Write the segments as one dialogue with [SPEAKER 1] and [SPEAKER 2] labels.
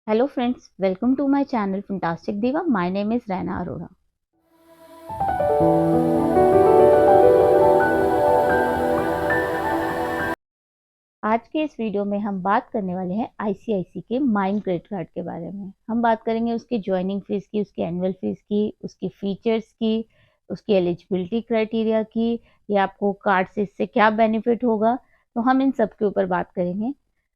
[SPEAKER 1] Hello friends, welcome to my channel Fantastic Diva. My name is Raina Arora. आज के इस video में हम बात करने वाले हैं आईसीआईसी के माइन क्रेडिट कार्ड के बारे में। हम बात करेंगे उसकी ज्वाइनिंग फीस की, उसकी एनुअल फीस की, उसकी फीचर्स की, उसकी एलिजिबिलिटी क्राइटेरिया की, या आपको कार्ड से इससे क्या बेनिफिट होगा। तो हम इन सब के ऊपर बात करेंगे।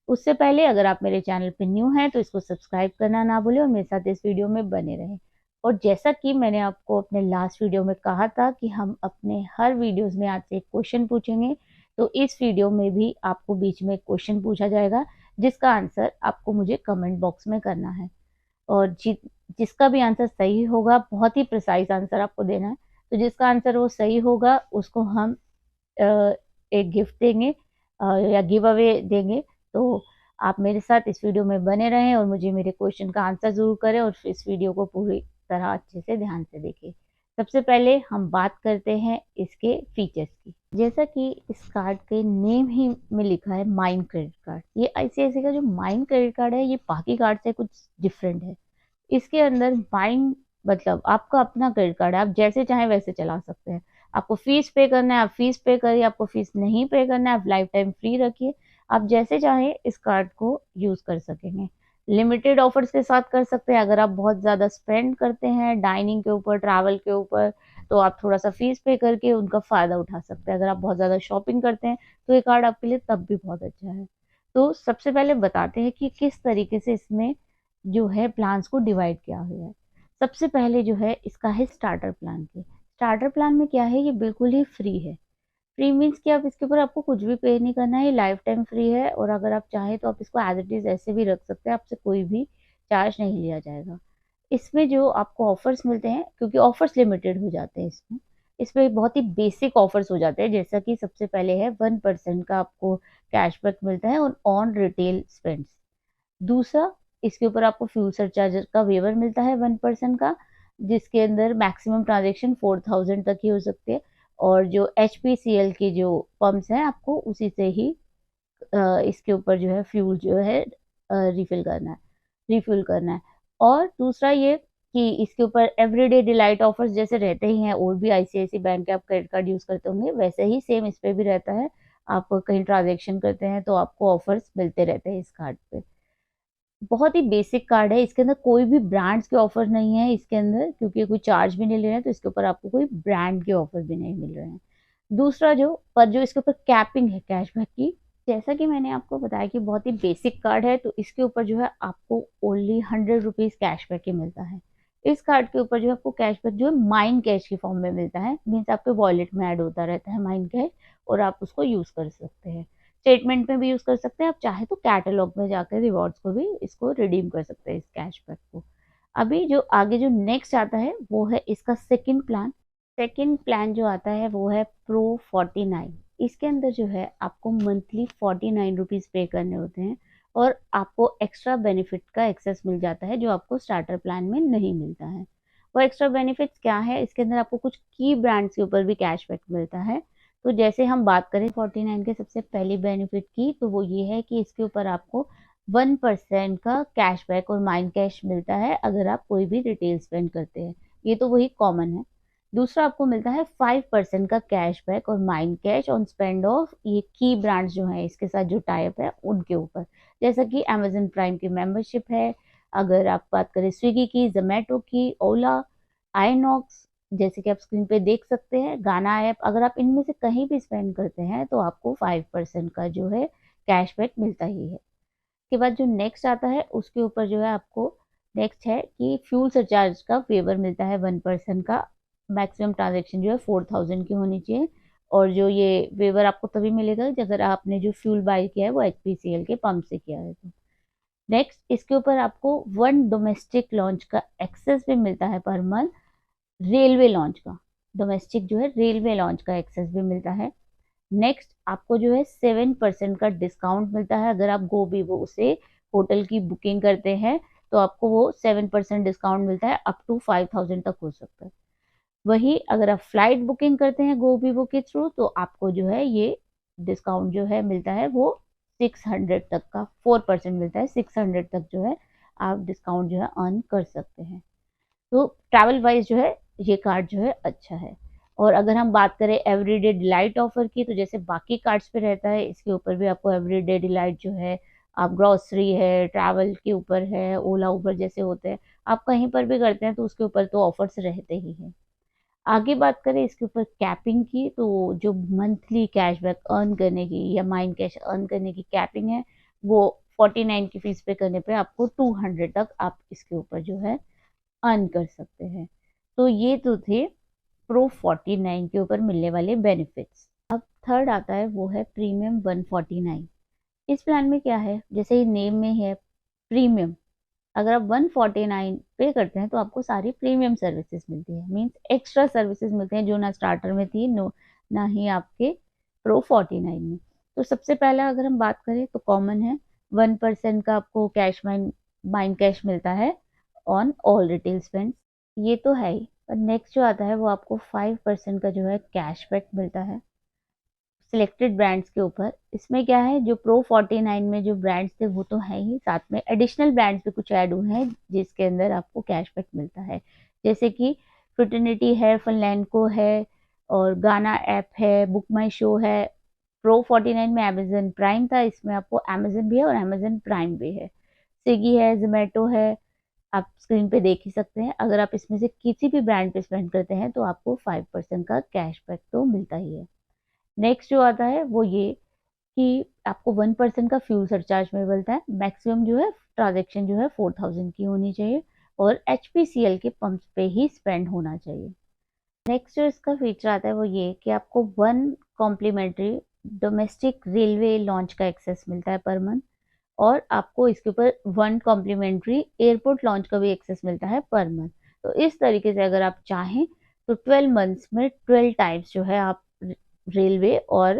[SPEAKER 1] उससे पहले अगर आप मेरे चैनल पर न्यू हैं तो इसको सब्सक्राइब करना ना भूलें और मेरे साथ इस वीडियो में बने रहें। और जैसा कि मैंने आपको अपने लास्ट वीडियो में कहा था कि हम अपने हर वीडियोस में आज से एक क्वेश्चन पूछेंगे, तो इस वीडियो में भी आपको बीच में क्वेश्चन पूछा जाएगा जिसका आंसर आपको मुझे कमेंट बॉक्स में करना है। और जिसका भी आंसर सही होगा, बहुत ही प्रिसाइज आंसर आपको देना है। तो जिसका आंसर वो सही होगा उसको हम एक गिफ्ट देंगे या गिव अवे देंगे। तो आप मेरे साथ इस वीडियो में बने रहें और मुझे मेरे क्वेश्चन का आंसर ज़रूर करें और इस वीडियो को पूरी तरह अच्छे से ध्यान से देखें। सबसे पहले हम बात करते हैं इसके फीचर्स की। जैसा कि इस कार्ड के नेम ही में लिखा है माइन क्रेडिट कार्ड, ये आईसीआईसी का जो माइन क्रेडिट कार्ड है ये बाकी कार्ड से कुछ डिफरेंट है। इसके अंदर माइन मतलब आपका अपना क्रेडिट कार्ड है, आप जैसे चाहें वैसे चला सकते हैं। आपको फीस पे करना है आप फीस पे करिए, आपको फीस नहीं पे करना है आप लाइफ टाइम फ्री रखिए। आप जैसे चाहें इस कार्ड को यूज कर सकेंगे। लिमिटेड ऑफर्स के साथ कर सकते हैं। अगर आप बहुत ज़्यादा स्पेंड करते हैं डाइनिंग के ऊपर, ट्रैवल के ऊपर, तो आप थोड़ा सा फीस पे करके उनका फ़ायदा उठा सकते हैं। अगर आप बहुत ज़्यादा शॉपिंग करते हैं तो ये कार्ड आपके लिए तब भी बहुत अच्छा है। तो सबसे पहले बताते हैं कि किस तरीके से इसमें जो है प्लान्स को डिवाइड किया हुआ है। सबसे पहले जो है इसका है स्टार्टर प्लान के। स्टार्टर प्लान में क्या है, ये बिल्कुल ही फ्री है। फ्री मीन्स कि आप इसके ऊपर आपको कुछ भी पे नहीं करना है, ये लाइफ टाइम फ्री है। और अगर आप चाहें तो आप इसको एज इट इज़ ऐसे भी रख सकते हैं, आपसे कोई भी चार्ज नहीं लिया जाएगा। इसमें जो आपको ऑफर्स मिलते हैं, क्योंकि ऑफर्स लिमिटेड हो जाते हैं इसमें बहुत ही बेसिक ऑफर्स हो जाते हैं। जैसा कि सबसे पहले है 1% का आपको कैशबैक मिलता है ऑन रिटेल स्पेंड्स। दूसरा, इसके ऊपर आपको फ्यूल सरचार्ज का वेवर मिलता है 1% का, जिसके अंदर मैक्सिमम ट्रांजेक्शन 4000 तक ही हो सकती है। और जो HPCL के जो पंप्स हैं आपको उसी से ही इसके ऊपर जो है फ्यूल जो है रिफिल करना है। और दूसरा ये कि इसके ऊपर एवरीडे डिलाइट ऑफर्स जैसे रहते ही हैं, और भी आईसीआईसी बैंक के आप क्रेडिट कार्ड यूज करते होंगे वैसे ही सेम इस पे भी रहता है। आप कहीं ट्रांजेक्शन करते हैं तो आपको ऑफर्स मिलते रहते हैं इस कार्ड पे। बहुत ही बेसिक कार्ड है, इसके अंदर कोई भी ब्रांड्स के ऑफर नहीं है इसके अंदर, क्योंकि कोई चार्ज भी नहीं ले रहे हैं तो इसके ऊपर आपको कोई ब्रांड के ऑफर भी नहीं मिल रहे हैं। दूसरा जो इसके ऊपर कैपिंग है कैशबैक की, जैसा कि मैंने आपको बताया कि बहुत ही बेसिक कार्ड है, तो इसके ऊपर जो है आपको ओनली 100 रुपीज कैशबैक ही मिलता है। इस कार्ड के ऊपर जो आपको कैशबैक जो है माइन कैश के फॉर्म में मिलता है, मीन्स आपके वॉलेट में ऐड होता रहता है माइन कैश, और आप उसको यूज कर सकते हैं। स्टेटमेंट में भी यूज कर सकते हैं, आप चाहे तो कैटलॉग में जाकर रिवॉर्ड्स को भी इसको रिडीम कर सकते हैं इस कैशबैक को। अभी जो आगे जो नेक्स्ट आता है वो है इसका सेकंड प्लान। सेकंड प्लान जो आता है वो है प्रो 49। इसके अंदर जो है आपको मंथली 49 रुपीज पे करने होते हैं और आपको एक्स्ट्रा बेनिफिट का एक्सेस मिल जाता है जो आपको स्टार्टर प्लान में नहीं मिलता है। वो एक्स्ट्रा बेनिफिट्स क्या है, इसके अंदर आपको कुछ की ब्रांड्स के ऊपर भी कैशबैक मिलता है। तो जैसे हम बात करें 49 के सबसे पहली बेनिफिट की, तो वो ये है कि इसके ऊपर आपको 1% का कैशबैक और माइंड कैश मिलता है अगर आप कोई भी रिटेल स्पेंड करते हैं। ये तो वही कॉमन है। दूसरा, आपको मिलता है 5% का कैशबैक और mind cash on spend of ये की ब्रांड्स जो हैं इसके साथ जो टाइप है उनके ऊपर, जैसा कि अमेजन प्राइम की मेंबरशिप है। अगर आप बात करें स्विगी की, जोमेटो की, ओला, आईनॉक्स, जैसे कि आप स्क्रीन पे देख सकते हैं, गाना ऐप, अगर आप इनमें से कहीं भी स्पेंड करते हैं तो आपको 5% का जो है कैशबैक मिलता ही है। उसके बाद जो नेक्स्ट आता है उसके ऊपर जो है आपको नेक्स्ट है कि फ्यूल सरचार्ज का फेवर मिलता है 1% का। मैक्सिमम ट्रांजेक्शन जो है 4000 की होनी चाहिए। और जो ये वेवर आपको तभी मिलेगा अगर आपने जो फ्यूल बाय किया है वो HPCL के पंप से किया है तो। नेक्स्ट, इसके ऊपर आपको 1 डोमेस्टिक लॉन्च का एक्सेस भी मिलता है पर मंथ। रेलवे लॉन्च का, डोमेस्टिक जो है रेलवे लॉन्च का एक्सेस भी मिलता है। नेक्स्ट, आपको जो है 7% का डिस्काउंट मिलता है अगर आप गोबीबो से होटल की बुकिंग करते हैं, तो आपको वो 7% डिस्काउंट मिलता है, अप टू 5000 तक हो सकता है। वही अगर आप फ्लाइट बुकिंग करते हैं गोबीबो के थ्रू तो आपको जो है ये डिस्काउंट जो है मिलता है वो 600 तक का, 4% मिलता है, 600 तक जो है आप डिस्काउंट जो है अर्न कर सकते हैं। तो ट्रैवल वाइज जो है ये कार्ड जो है अच्छा है। और अगर हम बात करें एवरीडे डिलाइट ऑफर की, तो जैसे बाकी कार्ड्स पे रहता है, इसके ऊपर भी आपको एवरीडे डिलाइट जो है, आप ग्रॉसरी है, ट्रैवल के ऊपर है, ओला उबर जैसे होते हैं, आप कहीं पर भी करते हैं तो उसके ऊपर तो ऑफर्स रहते ही हैं। आगे बात करें इसके ऊपर कैपिंग की, तो जो मंथली कैशबैक अर्न करने की या माइंड कैश अर्न करने की कैपिंग है, वो 49 की फीस पे करने पे आपको 200 तक आप इसके ऊपर जो है अर्न कर सकते हैं। तो ये तो थे प्रो 49 के ऊपर मिलने वाले बेनिफिट्स। अब थर्ड आता है वो है प्रीमियम 149। इस प्लान में क्या है, जैसे ही नेम में है प्रीमियम, अगर आप 149 पे करते हैं तो आपको सारी प्रीमियम सर्विसेज मिलती है, मींस एक्स्ट्रा सर्विसेज मिलते हैं जो ना स्टार्टर में थी, नो ना ही आपके प्रो 49 में। तो सबसे पहला अगर हम बात करें तो कॉमन है, 1% का आपको कैश माइंड कैश मिलता है ऑन ऑल रिटेल स्पेंड, ये तो है ही। पर नेक्स्ट जो आता है वो आपको 5% का जो है कैशबैक मिलता है सिलेक्टेड ब्रांड्स के ऊपर। इसमें क्या है, जो प्रो 49 में जो ब्रांड्स थे वो तो है ही, साथ में एडिशनल ब्रांड्स भी कुछ ऐड हुए हैं जिसके अंदर आपको कैशबैक मिलता है, जैसे कि फिटर्निटी है, फनलैंडको है, और गाना ऐप है, बुक माई शो है। प्रो 49 में अमेजन प्राइम था, इसमें आपको अमेजन भी है और अमेजन प्राइम भी है। स्विगी है, जोमेटो है, आप स्क्रीन पे देख ही सकते हैं। अगर आप इसमें से किसी भी ब्रांड पे स्पेंड करते हैं तो आपको 5% का कैशबैक तो मिलता ही है। नेक्स्ट जो आता है वो ये कि आपको 1% का फ्यूल सरचार्ज में मिलता है। मैक्सिमम जो है ट्रांजेक्शन जो है 4000 की होनी चाहिए और HPCL के पंप्स पे ही स्पेंड होना चाहिए। नेक्स्ट जो इसका फीचर आता है वो ये कि आपको 1 कॉम्प्लीमेंट्री डोमेस्टिक रेलवे लॉन्च का एक्सेस मिलता है पर मंथ, और आपको इसके ऊपर 1 कॉम्प्लीमेंट्री एयरपोर्ट लॉन्च का भी एक्सेस मिलता है पर मंथ। तो इस तरीके से अगर आप चाहें तो 12 मंथ्स में 12 टाइम्स जो है आप रेलवे और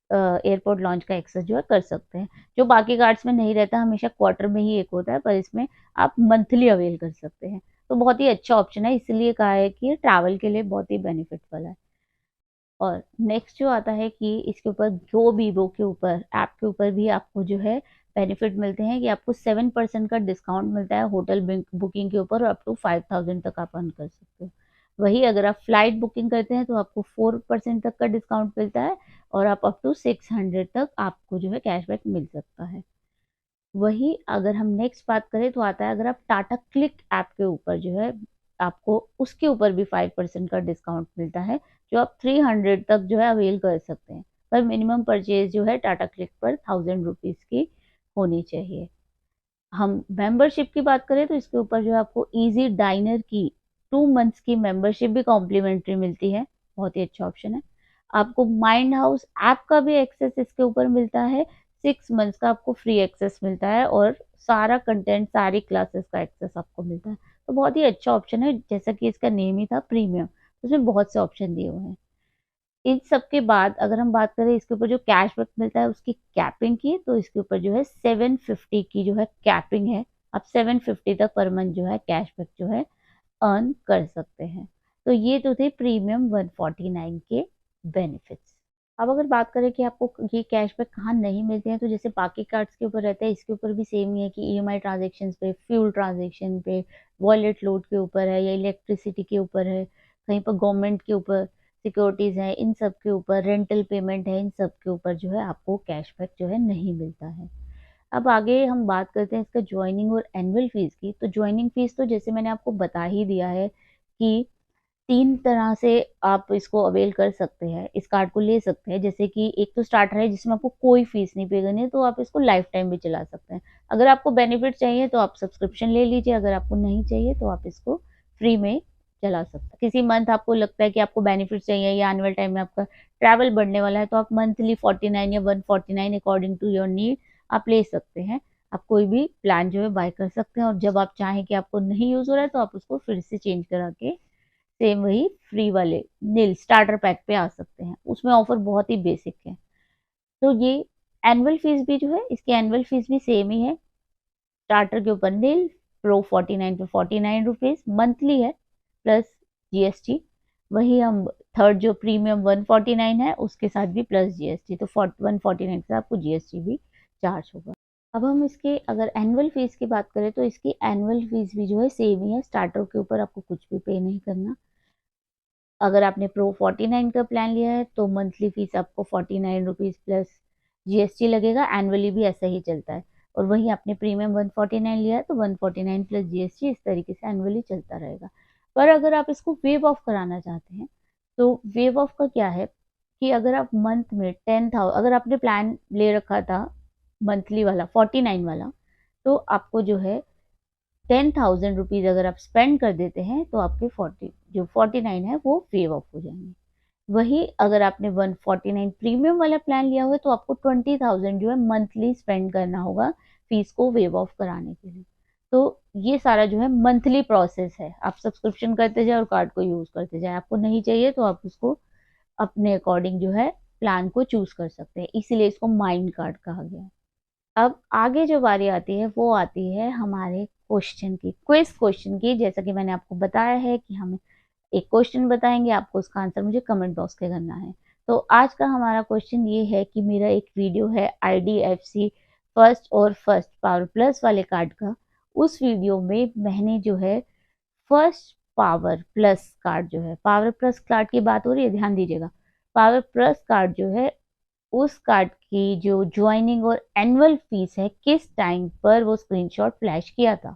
[SPEAKER 1] एयरपोर्ट लॉन्च का एक्सेस जो है कर सकते हैं, जो बाकी कार्ड्स में नहीं रहता, हमेशा क्वार्टर में ही एक होता है, पर इसमें आप मंथली अवेल कर सकते हैं। तो बहुत ही अच्छा ऑप्शन है, इसलिए कहा है कि ट्रैवल के लिए बहुत ही बेनिफिटफुल है। और नेक्स्ट जो आता है कि इसके ऊपर गो बीबो के ऊपर ऐप के ऊपर भी आपको जो है बेनिफिट मिलते हैं कि आपको 7% का डिस्काउंट मिलता है होटल बुकिंग के ऊपर, और अप टू 5000 तक आप अर्न कर सकते हो। वही अगर आप फ्लाइट बुकिंग करते हैं तो आपको 4% तक का डिस्काउंट मिलता है, और आप अप टू 600 तक आपको जो है कैशबैक मिल सकता है। वही अगर हम नेक्स्ट बात करें तो आता है, अगर आप टाटा क्लिक ऐप के ऊपर जो है, आपको उसके ऊपर भी 5% का डिस्काउंट मिलता है, जो आप 300 तक जो है अवेल कर सकते हैं। पर मिनिमम परचेज जो है टाटा क्लिक पर 1000 रुपीज की होनी चाहिए। हम मेंबरशिप की बात करें तो इसके ऊपर जो है आपको इजी डाइनर की 2 मंथ्स की मेंबरशिप भी कॉम्प्लीमेंट्री मिलती है, बहुत ही अच्छा ऑप्शन है। आपको माइंड हाउस ऐप का भी एक्सेस इसके ऊपर मिलता है, 6 मंथ्स का आपको फ्री एक्सेस मिलता है, और सारा कंटेंट, सारी क्लासेस का एक्सेस आपको मिलता है। तो बहुत ही अच्छा ऑप्शन है, जैसा कि इसका नेम ही था प्रीमियम, उसमें बहुत से ऑप्शन दिए हुए हैं। इन सब के बाद अगर हम बात करें इसके ऊपर जो कैशबैक मिलता है उसकी कैपिंग की, तो इसके ऊपर जो है 750 की जो है कैपिंग है। आप 750 तक पर मंथ जो है कैशबैक जो है अर्न कर सकते हैं। तो ये तो थे प्रीमियम 149 के बेनिफिट्स। अब अगर बात करें कि आपको ये कैशबैक कहाँ नहीं मिलते हैं, तो जैसे बाकी कार्ड्स के ऊपर रहता है, इसके ऊपर भी सेम ही है कि EMI ट्रांजेक्शन पे, फ्यूल ट्रांजेक्शन पे, वॉलेट लोड के ऊपर है, या इलेक्ट्रिसिटी के ऊपर है, कहीं पर गवर्नमेंट के ऊपर सिक्योरिटीज है, इन सब के ऊपर रेंटल पेमेंट है, इन सब के ऊपर जो है आपको कैशबैक जो है नहीं मिलता है। अब आगे हम बात करते हैं इसका ज्वाइनिंग और एनुअल फीस की। तो ज्वाइनिंग फीस तो जैसे मैंने आपको बता ही दिया है कि 3 तरह से आप इसको अवेल कर सकते हैं, इस कार्ड को ले सकते हैं। जैसे कि एक तो स्टार्टर है जिसमें आपको कोई फीस नहीं पे करनी है, तो आप इसको लाइफ टाइम भी चला सकते हैं। अगर आपको बेनिफिट चाहिए तो आप सब्सक्रिप्शन ले लीजिए, अगर आपको नहीं चाहिए तो आप इसको फ्री में चला सकते हैं। किसी मंथ आपको लगता है कि आपको बेनिफिट चाहिए या एनुअल टाइम में आपका ट्रैवल बढ़ने वाला है, तो आप मंथली 49 या 149 अकॉर्डिंग टू योर नीड आप ले सकते हैं। आप कोई भी प्लान जो है बाय कर सकते हैं, और जब आप चाहें कि आपको नहीं यूज हो रहा है तो आप उसको फिर से चेंज करा के सेम वही फ्री वाले नील स्टार्टर पैक पे आ सकते हैं। उसमें ऑफर बहुत ही बेसिक है। तो ये एनुअल फीस भी जो है, इसकी एनुअल फीस भी सेम ही है, स्टार्टर के ऊपर नील, प्रो 49 पे 49 रुपीज मंथली है प्लस GST। वही हम थर्ड जो प्रीमियम 149 है उसके साथ भी प्लस GST, तो 149 से आपको GST भी चार्ज होगा। अब हम इसके अगर एनुअल फीस की बात करें तो इसकी एनुअल फीस भी जो है सेम ही है, स्टार्टर के ऊपर आपको कुछ भी पे नहीं करना। अगर आपने प्रो 49 का प्लान लिया है तो मंथली फीस आपको 49 रुपीज़ प्लस जीएसटी लगेगा, एनुअली भी ऐसा ही चलता है। और वहीं आपने प्रीमियम 149 लिया है तो 149 प्लस जीएसटी, इस तरीके से एनुअली चलता रहेगा। पर अगर आप इसको वेव ऑफ कराना चाहते हैं तो वेव ऑफ का क्या है कि अगर आप मंथ में 10,000, अगर आपने प्लान ले रखा था मंथली वाला 49 वाला, तो आपको जो है 10,000 रुपीज़ अगर आप स्पेंड कर देते हैं तो आपके 49 है वो वेव ऑफ हो जाएंगे। वही अगर आपने 149 प्रीमियम वाला प्लान लिया हुआ है तो आपको 20,000 जो है मंथली स्पेंड करना होगा फीस को वेव ऑफ कराने के लिए। तो ये सारा जो है मंथली प्रोसेस है, आप सब्सक्रिप्शन करते जाए और कार्ड को यूज करते जाए। आपको नहीं चाहिए तो आप उसको अपने अकॉर्डिंग जो है प्लान को चूज कर सकते हैं, इसीलिए इसको माइंड कार्ड कहा गया है। अब आगे जो बारी आती है वो आती है हमारे क्वेश्चन की, क्विज क्वेश्चन की। जैसा कि मैंने आपको बताया है कि हमें एक क्वेश्चन बताएंगे, आपको उसका आंसर मुझे कमेंट बॉक्स में करना है। तो आज का हमारा क्वेश्चन ये है कि मेरा एक वीडियो है आईडीएफसी फर्स्ट और फर्स्ट पावर प्लस वाले कार्ड का, उस वीडियो में मैंने जो है फर्स्ट पावर प्लस कार्ड जो है, पावर प्लस कार्ड की बात हो रही है, ध्यान दीजिएगा, पावर प्लस कार्ड जो है उस कार्ड की जो ज्वाइनिंग और एनुअल फीस है किस टाइम पर वो स्क्रीनशॉट फ्लैश किया था।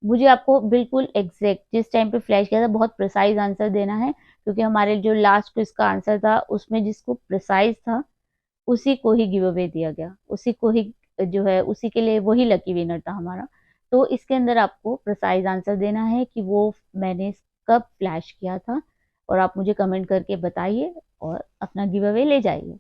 [SPEAKER 1] मुझे आपको बिल्कुल एग्जैक्ट जिस टाइम पे फ्लैश किया था बहुत प्रिसाइज आंसर देना है, क्योंकि हमारे जो लास्ट क्विज का आंसर था उसमें जिसको प्रिसाइज था उसी को ही गिव अवे दिया गया, उसी को ही जो है उसी के लिए वही लकी विनर था हमारा। तो इसके अंदर आपको प्रिसाइज आंसर देना है कि वो मैंने कब फ्लैश किया था, और आप मुझे कमेंट करके बताइए और अपना गिव अवे ले जाइए।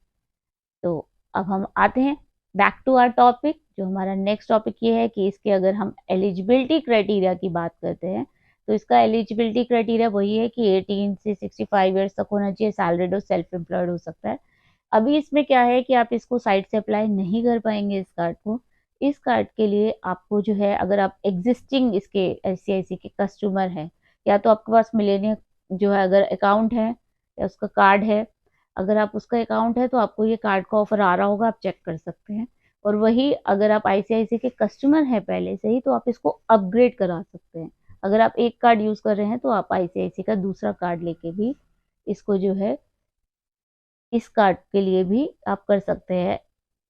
[SPEAKER 1] तो अब हम आते हैं बैक टू आवर टॉपिक। जो हमारा नेक्स्ट टॉपिक ये है कि इसके अगर हम एलिजिबिलिटी क्राइटेरिया की बात करते हैं तो इसका एलिजिबिलिटी क्राइटेरिया वही है कि 18 से 65 ईयर्स तक होना चाहिए, सैलरीड और सेल्फ एम्प्लॉयड हो सकता है। अभी इसमें क्या है कि आप इसको साइट से अप्लाई नहीं कर पाएंगे इस कार्ड को। इस कार्ड के लिए आपको जो है, अगर आप एग्जिस्टिंग इसके आईसीआईसी के कस्टमर हैं, या तो आपके पास मिलेनियम जो है अगर अकाउंट है या उसका कार्ड है, अगर आप उसका अकाउंट है तो आपको ये कार्ड का ऑफर आ रहा होगा, आप चेक कर सकते हैं। और वही अगर आप आईसीआईसी के कस्टमर हैं पहले से ही तो आप इसको अपग्रेड करा सकते हैं। अगर आप एक कार्ड यूज कर रहे हैं तो आप आईसीआईसी का दूसरा कार्ड लेके भी इसको जो है इस कार्ड के लिए भी आप कर सकते हैं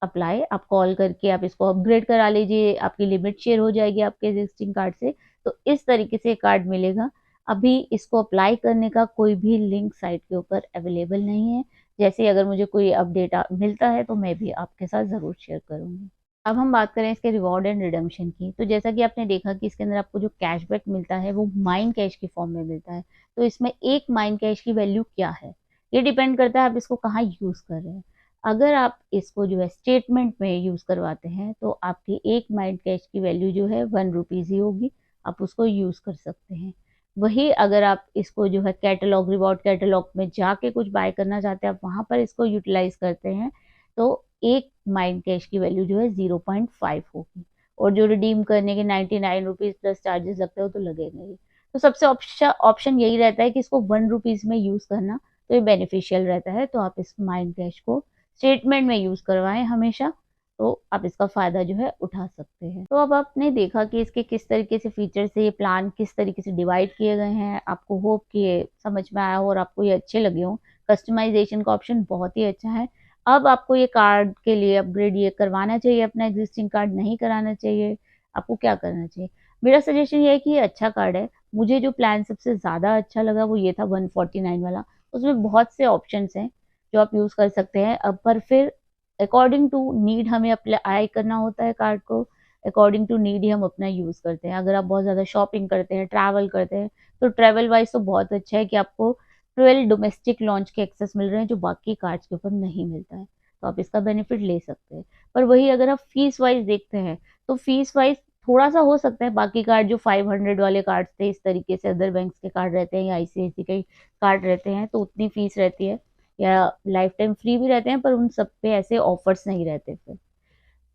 [SPEAKER 1] अप्लाई। आप कॉल करके आप इसको अपग्रेड करा लीजिए, आपकी लिमिट शेयर हो जाएगी आपके एग्जिस्टिंग कार्ड से। तो इस तरीके से कार्ड मिलेगा। अभी इसको अप्लाई करने का कोई भी लिंक साइट के ऊपर अवेलेबल नहीं है। जैसे अगर मुझे कोई अपडेट मिलता है तो मैं भी आपके साथ ज़रूर शेयर करूँगी। अब हम बात करें इसके रिवॉर्ड एंड रिडम्पशन की, तो जैसा कि आपने देखा कि इसके अंदर आपको जो कैशबैक मिलता है वो माइंड कैश की फॉर्म में मिलता है। तो इसमें एक माइंड कैश की वैल्यू क्या है, ये डिपेंड करता है आप इसको कहाँ यूज कर रहे हैं। अगर आप इसको जो है स्टेटमेंट में यूज करवाते हैं तो आपकी एक माइंड कैश की वैल्यू जो है 1 रुपीज ही होगी, आप उसको यूज कर सकते हैं। वही अगर आप इसको जो है कैटलॉग, रिवॉर्ड कैटलॉग में जाके कुछ बाय करना चाहते हैं, आप वहां पर इसको यूटिलाइज करते हैं तो एक माइंड कैश की वैल्यू जो है 0.5 होगी। और जो रिडीम करने के 99 रुपीज प्लस चार्जेस लगते हो तो लगेंगे ही। तो सबसे ऑप्शन यही रहता है कि इसको 1 रुपीज में यूज करना, तो ये बेनिफिशियल रहता है। तो आप इस माइंड कैश को स्टेटमेंट में यूज करवाएं हमेशा, तो आप इसका फायदा जो है उठा सकते हैं। तो अब आपने देखा कि इसके किस तरीके से फीचर से ये प्लान किस तरीके से डिवाइड किए गए हैं। आपको होप कि ये समझ में आया हो और आपको ये अच्छे लगे हो। कस्टमाइजेशन का ऑप्शन बहुत ही अच्छा है। अब आपको ये कार्ड के लिए अपग्रेड ये करवाना चाहिए, अपना एग्जिस्टिंग कार्ड नहीं कराना चाहिए, आपको क्या करना चाहिए? मेरा सजेशन ये है कि ये अच्छा कार्ड है। मुझे जो प्लान सबसे ज़्यादा अच्छा लगा वो ये था 149 वाला। उसमें बहुत से ऑप्शंस हैं जो आप यूज़ कर सकते हैं। अब पर फिर अकॉर्डिंग टू नीड हमें अप्लाई करना होता है कार्ड को, अकॉर्डिंग टू नीड ही हम अपना यूज़ करते हैं। अगर आप बहुत ज़्यादा शॉपिंग करते हैं, ट्रैवल करते हैं, तो ट्रैवल वाइज तो बहुत अच्छा है कि आपको 12 डोमेस्टिक लॉन्च के एक्सेस मिल रहे हैं जो बाकी कार्ड्स के ऊपर नहीं मिलता है, तो आप इसका बेनिफिट ले सकते हैं। पर वही अगर आप फीस वाइज देखते हैं तो फीस वाइज थोड़ा सा हो सकता है, बाकी कार्ड जो 500 वाले कार्ड थे इस तरीके से अदर बैंक्स के कार्ड रहते हैं या आईसीआईसी के कार्ड रहते हैं तो उतनी फीस रहती है, या लाइफ टाइम फ्री भी रहते हैं, पर उन सब पे ऐसे ऑफर्स नहीं रहते। फिर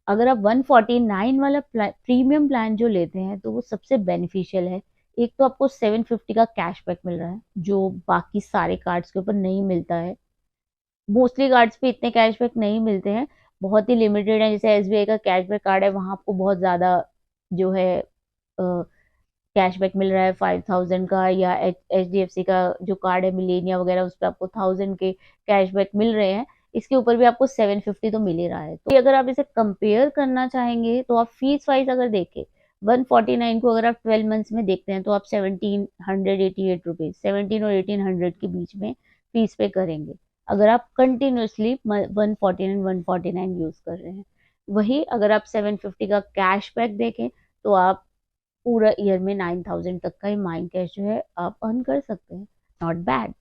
[SPEAKER 1] अगर आप 149 वाला प्रीमियम प्लान जो लेते हैं तो वो सबसे बेनिफिशियल है। एक तो आपको 750 का कैशबैक मिल रहा है जो बाकी सारे कार्ड्स के ऊपर नहीं मिलता है। मोस्टली कार्ड्स पे इतने कैशबैक नहीं मिलते हैं, बहुत ही लिमिटेड है। जैसे एसबीआई का कैशबैक कार्ड है, वहाँ आपको बहुत ज़्यादा जो है कैशबैक मिल रहा है 5000 का, या एचडीएफसी का जो कार्ड है मिलेनिया वगैरह, उस पर आपको 1000 के कैशबैक मिल रहे हैं। इसके ऊपर भी आपको 750 तो मिल ही रहा है। तो अगर आप इसे कंपेयर करना चाहेंगे तो आप फीस वाइज अगर देखें, 149 को अगर आप 12 मंथ्स में देखते हैं तो आप 1788 रुपीज, 17 और 1800 के बीच में फीस पे करेंगे, अगर आप कंटिन्यूसली 149 यूज कर रहे हैं। वही अगर आप 750 का कैशबैक देखें तो आप पूरा ईयर में 9000 तक का ही माइंड कैश जो है आप अर्न कर सकते हैं। नॉट बैड,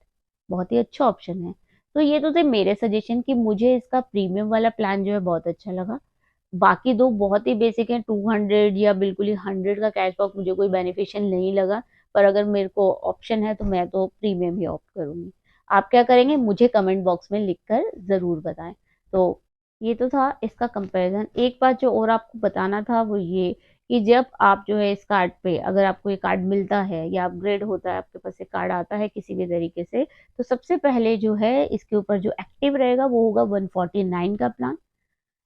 [SPEAKER 1] बहुत ही अच्छा ऑप्शन है। तो ये तो थे मेरे सजेशन कि मुझे इसका प्रीमियम वाला प्लान जो है बहुत अच्छा लगा। बाकी दो बहुत ही बेसिक है, 200 या बिल्कुल ही 100 का कैशबैक मुझे कोई बेनिफिशियल नहीं लगा। पर अगर मेरे को ऑप्शन है तो मैं तो प्रीमियम ही ऑप्ट करूंगी। आप क्या करेंगे मुझे कमेंट बॉक्स में लिखकर जरूर बताएं। तो ये तो था इसका कंपैरिजन। एक बात जो और आपको बताना था वो ये कि जब आप जो है इस कार्ड पे, अगर आपको ये कार्ड मिलता है या अपग्रेड होता है, आपके पास ये कार्ड आता है किसी भी तरीके से, तो सबसे पहले जो है इसके ऊपर जो एक्टिव रहेगा वो होगा 149 का प्लान।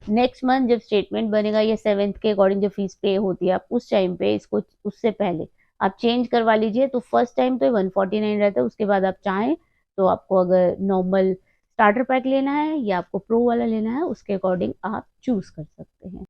[SPEAKER 1] नेक्स्ट मंथ जब स्टेटमेंट बनेगा या 7th के अकॉर्डिंग जो फीस पे होती है, आप उस टाइम पे इसको, उससे पहले आप चेंज करवा लीजिए। तो फर्स्ट टाइम तो 149 रहता है, उसके बाद आप चाहें तो आपको अगर नॉर्मल स्टार्टर पैक लेना है या आपको प्रो वाला लेना है, उसके अकॉर्डिंग आप चूज कर सकते हैं।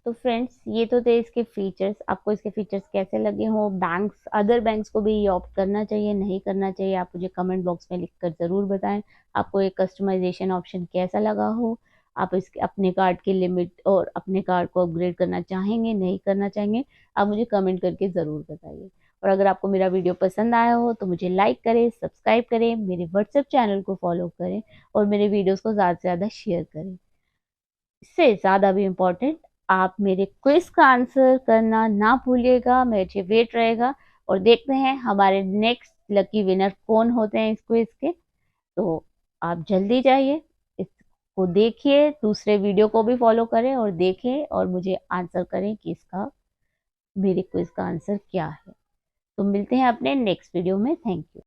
[SPEAKER 1] तो फ्रेंड्स ये तो थे इसके फीचर्स। आपको इसके फीचर्स कैसे लगे हो, बैंक्स, अदर बैंक्स को भी ये ऑप्ट करना चाहिए नहीं करना चाहिए, आप मुझे कमेंट बॉक्स में लिखकर ज़रूर बताएं। आपको ये कस्टमाइजेशन ऑप्शन कैसा लगा हो, आप इसके अपने कार्ड की लिमिट और अपने कार्ड को अपग्रेड करना चाहेंगे नहीं करना चाहेंगे, आप मुझे कमेंट करके ज़रूर बताइए। और अगर आपको मेरा वीडियो पसंद आया हो तो मुझे लाइक करें, सब्सक्राइब करें, मेरे व्हाट्सएप चैनल को फॉलो करें और मेरे वीडियोज़ को ज़्यादा से ज़्यादा शेयर करें। इससे ज़्यादा भी इम्पोर्टेंट, आप मेरे क्विज का आंसर करना ना भूलिएगा, मुझे वेट रहेगा। और देखते हैं हमारे नेक्स्ट लकी विनर कौन होते हैं इस क्विज के। तो आप जल्दी जाइए, इसको देखिए, दूसरे वीडियो को भी फॉलो करें और देखें और मुझे आंसर करें कि इसका, मेरे क्विज का आंसर क्या है। तो मिलते हैं अपने नेक्स्ट वीडियो में। Thank you.